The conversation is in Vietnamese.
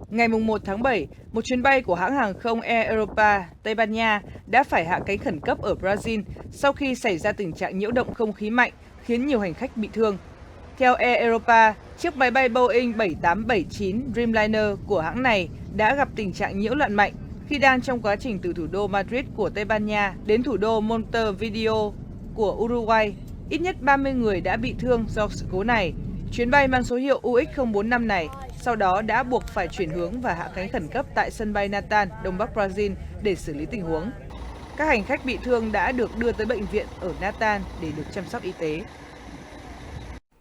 Ngày 1 tháng 7, một chuyến bay của hãng hàng không Air Europa, Tây Ban Nha đã phải hạ cánh khẩn cấp ở Brazil sau khi xảy ra tình trạng nhiễu động không khí mạnh khiến nhiều hành khách bị thương. Theo Air Europa, chiếc máy bay Boeing 7879 Dreamliner của hãng này đã gặp tình trạng nhiễu loạn mạnh khi đang trong quá trình từ thủ đô Madrid của Tây Ban Nha đến thủ đô Montevideo của Uruguay. Ít nhất 30 người đã bị thương do sự cố này. Chuyến bay mang số hiệu UX045 này sau đó đã buộc phải chuyển hướng và hạ cánh khẩn cấp tại sân bay Natal, Đông Bắc Brazil để xử lý tình huống. Các hành khách bị thương đã được đưa tới bệnh viện ở Natal để được chăm sóc y tế.